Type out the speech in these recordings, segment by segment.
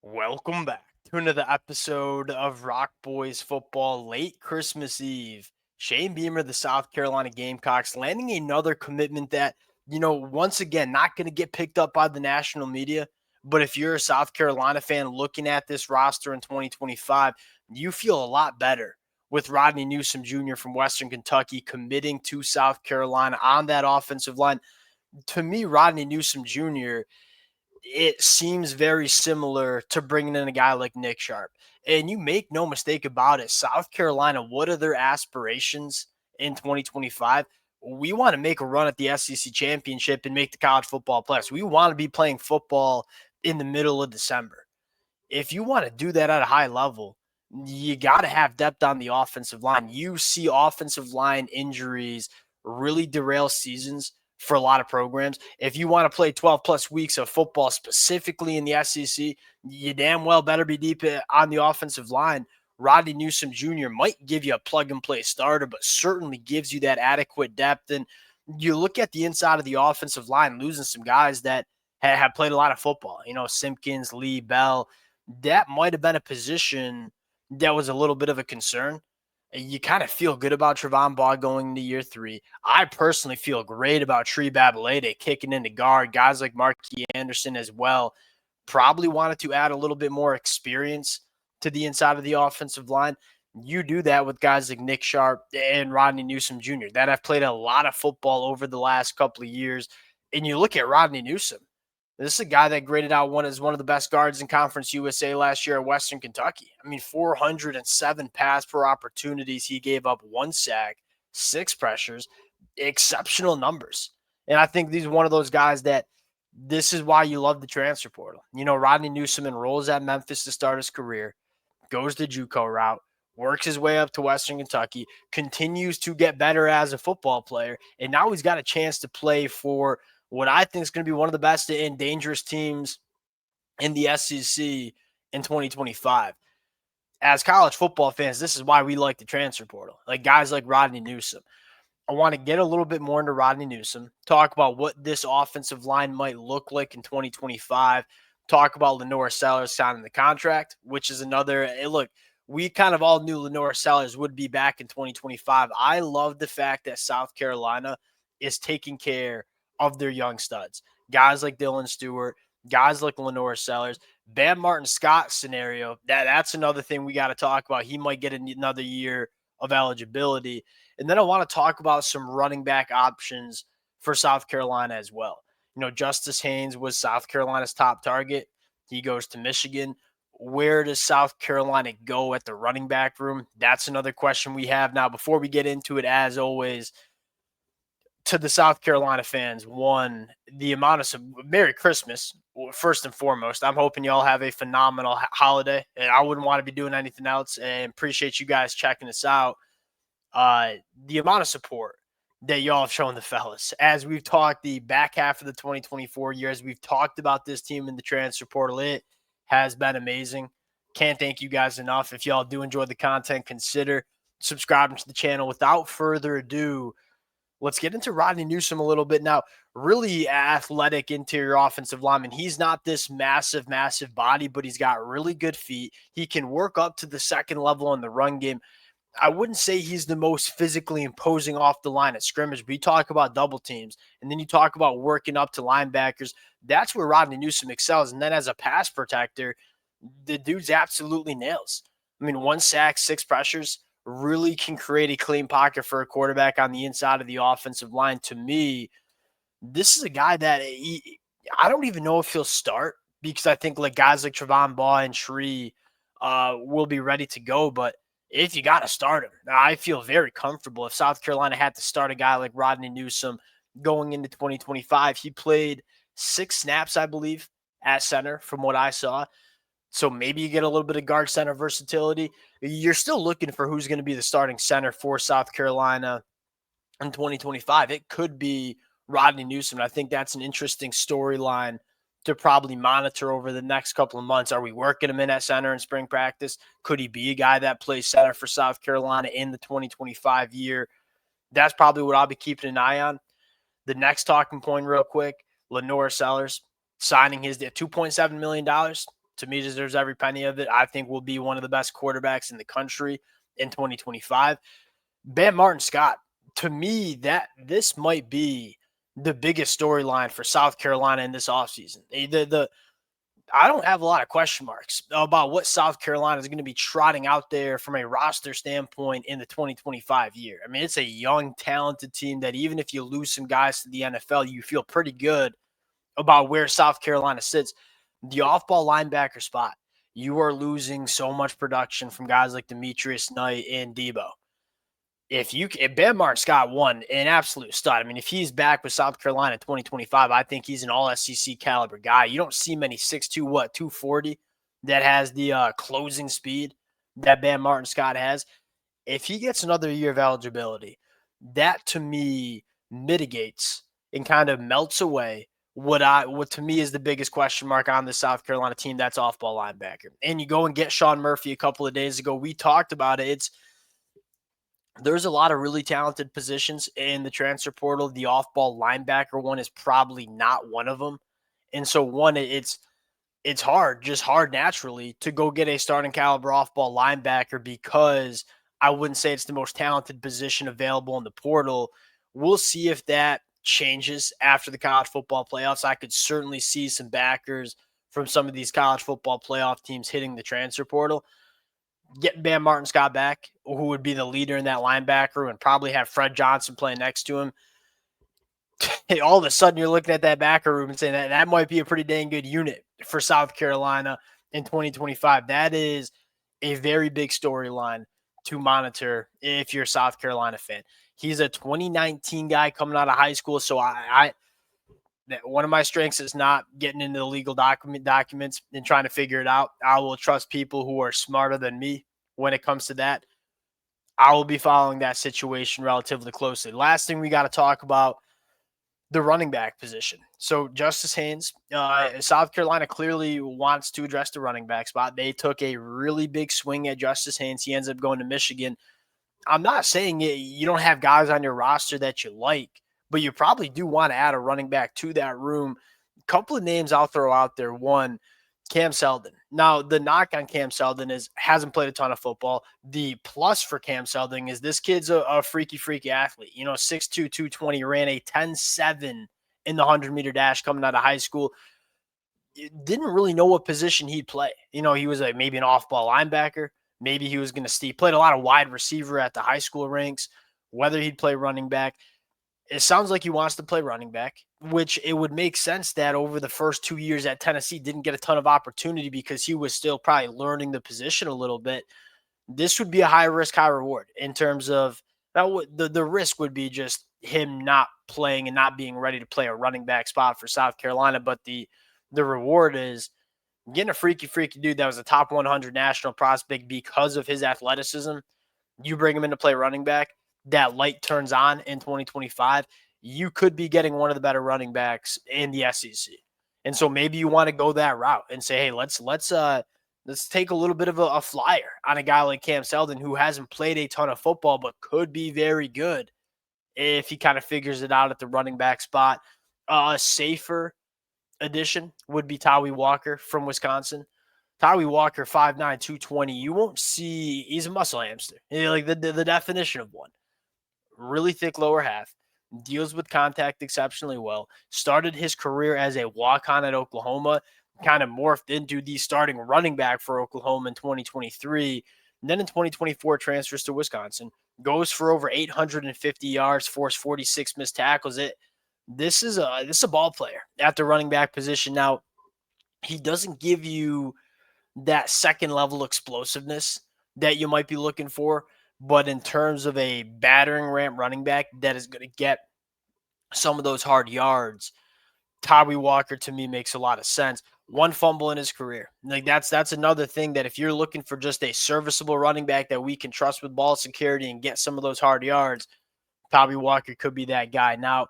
Welcome back to another episode of Rock Boys Football late Christmas Eve. Shane Beamer, the South Carolina Gamecocks, landing another commitment that, once again, not going to get picked up by the national media. But if you're a South Carolina fan looking at this roster in 2025, you feel a lot better with Rodney Newsom Jr. from Western Kentucky committing to South Carolina on that offensive line. To me, Rodney Newsom Jr., it seems very similar to bringing in a guy like Nick Sharp. And you make no mistake about it, South Carolina, what are their aspirations in 2025? We want to make a run at the SEC championship and make the college football playoffs. We want to be playing football in the middle of December. If you want to do that at a high level, you got to have depth on the offensive line. You see offensive line injuries really derail seasons for a lot of programs. If you want to play 12 plus weeks of football specifically in the SEC, you damn well better be deep on the offensive line. Rodney Newsom Jr. might give you a plug and play starter, but certainly gives you that adequate depth. And you look at the inside of the offensive line, losing some guys that have played a lot of football, Simpkins, Lee, Bell. That might have been a position that was a little bit of a concern. You kind of feel good about Trevon Baugh going into year 3. I personally feel great about Tree Babalade kicking into guard. Guys like Marquis Anderson as well probably wanted to add a little bit more experience to the inside of the offensive line. You do that with guys like Nick Sharp and Rodney Newsom Jr. that have played a lot of football over the last couple of years. And you look at Rodney Newsom. This is a guy that graded out one as one of the best guards in Conference USA last year at Western Kentucky. I mean, 407 pass per opportunities. He gave up 1 sack, 6 pressures, exceptional numbers. And I think he's one of those guys that this is why you love the transfer portal. Rodney Newsom enrolls at Memphis to start his career, goes the JUCO route, works his way up to Western Kentucky, continues to get better as a football player, and now he's got a chance to play for what I think is going to be one of the best and dangerous teams in the SEC in 2025. As college football fans, this is why we like the transfer portal. Like guys like Rodney Newsom. I want to get a little bit more into Rodney Newsom, talk about what this offensive line might look like in 2025, talk about Lenore Sellers signing the contract, which is another look. We kind of all knew Lenore Sellers would be back in 2025. I love the fact that South Carolina is taking care of their young studs. Guys like Dylan Stewart, guys like Lenore Sellers, Bam Martin Scott scenario. That's another thing we got to talk about. He might get another year of eligibility. And then I want to talk about some running back options for South Carolina as well. Justice Haynes was South Carolina's top target. He goes to Michigan. Where does South Carolina go at the running back room? That's another question we have now. Before we get into it, as always, to the South Carolina fans, one, the amount of Merry Christmas, first and foremost. I'm hoping y'all have a phenomenal holiday. And I wouldn't want to be doing anything else, and appreciate you guys checking us out. The amount of support that y'all have shown the fellas as we've talked the back half of the 2024 year, as we've talked about this team in the transfer portal, it has been amazing. Can't thank you guys enough. If y'all do enjoy the content, consider subscribing to the channel. Without further ado, let's get into Rodney Newsom a little bit now. Really athletic interior offensive lineman. He's not this massive body, but he's got really good feet. He can work up to the second level in the run game. I wouldn't say he's the most physically imposing off the line at scrimmage, but you talk about double teams, and then you talk about working up to linebackers. That's where Rodney Newsom excels. And then as a pass protector, the dude's absolutely nails. I mean, 1 sack, 6 pressures, really can create a clean pocket for a quarterback on the inside of the offensive line. To me, this is a guy that I don't even know if he'll start, because I think like guys like Trevon Baugh and Tree will be ready to go. But if you got to start him, I feel very comfortable if South Carolina had to start a guy like Rodney Newsom going into 2025. He played 6 snaps, I believe, at center from what I saw. So maybe you get a little bit of guard center versatility. You're still looking for who's going to be the starting center for South Carolina in 2025. It could be Rodney Newsom. I think that's an interesting storyline to probably monitor over the next couple of months. Are we working him in at center in spring practice? Could he be a guy that plays center for South Carolina in the 2025 year? That's probably what I'll be keeping an eye on. The next talking point real quick, Lenore Sellers signing his $2.7 million. To me, deserves every penny of it. I think will be one of the best quarterbacks in the country in 2025. Bam Martin Scott, to me, that this might be the biggest storyline for South Carolina in this offseason. I don't have a lot of question marks about what South Carolina is going to be trotting out there from a roster standpoint in the 2025 year. I mean, it's a young, talented team that even if you lose some guys to the NFL, you feel pretty good about where South Carolina sits. The off-ball linebacker spot, you are losing so much production from guys like Demetrius Knight and Debo. If Bam Martin Scott won an absolute stud. I mean, if he's back with South Carolina in 2025, I think he's an all SEC caliber guy. You don't see many 6'2", 240 that has the closing speed that Bam Martin Scott has. If he gets another year of eligibility, that to me mitigates and kind of melts away what to me is the biggest question mark on the South Carolina team. That's off-ball linebacker. And you go and get Sean Murphy a couple of days ago. We talked about it. There's a lot of really talented positions in the transfer portal. The off-ball linebacker one is probably not one of them. And so it's hard naturally to go get a starting caliber off-ball linebacker because I wouldn't say it's the most talented position available in the portal. We'll see if that changes after the college football playoffs. I could certainly see some backers from some of these college football playoff teams hitting the transfer portal. Getting Bam Martin Scott back, who would be the leader in that linebacker, and probably have Fred Johnson playing next to him. All of a sudden, you're looking at that backer room and saying that might be a pretty dang good unit for South Carolina in 2025. That is a very big storyline to monitor if you're a South Carolina fan. He's a 2019 guy coming out of high school, so one of my strengths is not getting into the legal documents and trying to figure it out. I will trust people who are smarter than me when it comes to that. I will be following that situation relatively closely. Last thing we got to talk about, the running back position. So Justice Haynes, South Carolina clearly wants to address the running back spot. They took a really big swing at Justice Haynes. He ends up going to Michigan. I'm not saying you don't have guys on your roster that you like, but you probably do want to add a running back to that room. A couple of names I'll throw out there. One, Cam Seldon. Now, the knock on Cam Seldon is hasn't played a ton of football. The plus for Cam Seldon is this kid's a freaky athlete. 6'2", 220, ran a 10.7 in the 100-meter dash coming out of high school. Didn't really know what position he'd play. He was maybe an off-ball linebacker. Maybe he was going to played a lot of wide receiver at the high school ranks, whether he'd play running back. It sounds like he wants to play running back, which it would make sense that over the first 2 years at Tennessee didn't get a ton of opportunity because he was still probably learning the position a little bit. This would be a high risk, high reward in terms of the risk would be just him not playing and not being ready to play a running back spot for South Carolina. But the reward is getting a freaky dude that was a top 100 national prospect because of his athleticism. You bring him in to play running back, that light turns on in 2025, you could be getting one of the better running backs in the SEC. And so maybe you want to go that route and say, hey, let's take a little bit of a flyer on a guy like Cam Seldon who hasn't played a ton of football but could be very good if he kind of figures it out at the running back spot. A safer addition would be Tawi Walker from Wisconsin. Tawi Walker, 5'9", 220. You won't see – he's a muscle hamster. Like the definition of one. Really thick lower half, deals with contact exceptionally well, started his career as a walk-on at Oklahoma, kind of morphed into the starting running back for Oklahoma in 2023. And then in 2024, transfers to Wisconsin, goes for over 850 yards, forced 46 missed tackles. This is a ball player at the running back position. Now, he doesn't give you that second level explosiveness that you might be looking for. But in terms of a battering ram running back that is going to get some of those hard yards, Tawi Walker to me makes a lot of sense. One fumble in his career. Like that's another thing that if you're looking for just a serviceable running back that we can trust with ball security and get some of those hard yards, Tawi Walker could be that guy. Now,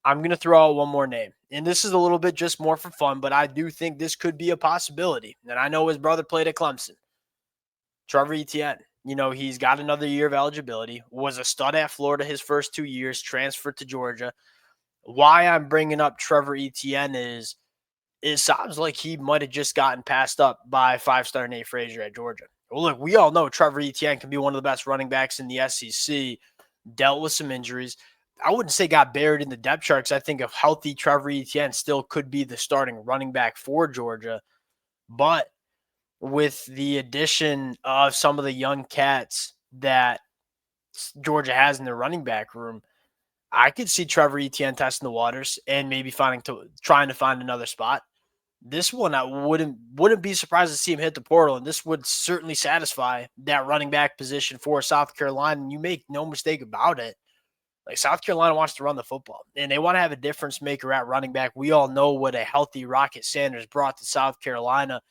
I'm going to throw out one more name. And this is a little bit just more for fun, but I do think this could be a possibility. And I know his brother played at Clemson. Trevor Etienne. He's got another year of eligibility, was a stud at Florida his first 2 years, transferred to Georgia. Why I'm bringing up Trevor Etienne is it sounds like he might have just gotten passed up by five-star Nate Frazier at Georgia. Well, look, we all know Trevor Etienne can be one of the best running backs in the SEC, dealt with some injuries. I wouldn't say got buried in the depth charts. I think a healthy Trevor Etienne still could be the starting running back for Georgia. But with the addition of some of the young cats that Georgia has in their running back room, I could see Trevor Etienne testing the waters and maybe trying to find another spot. This one, I wouldn't be surprised to see him hit the portal, and this would certainly satisfy that running back position for South Carolina. And you make no mistake about it. Like, South Carolina wants to run the football, and they want to have a difference maker at running back. We all know what a healthy Rocket Sanders brought to South Carolina.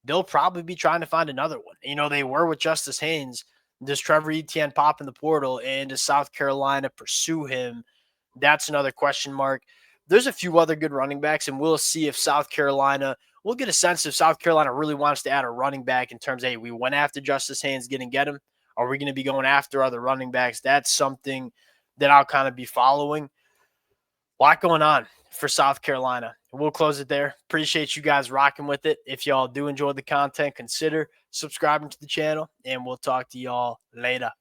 They'll probably be trying to find another one. They were with Justice Haynes. Does Trevor Etienne pop in the portal, and does South Carolina pursue him? That's another question mark. There's a few other good running backs, and we'll see if we'll get a sense if South Carolina really wants to add a running back in terms of, hey, we went after Justice Haynes, didn't get him. Are we going to be going after other running backs? That's something that I'll kind of be following. A lot going on for South Carolina. We'll close it there. Appreciate you guys rocking with it. If y'all do enjoy the content, consider subscribing to the channel, and we'll talk to y'all later.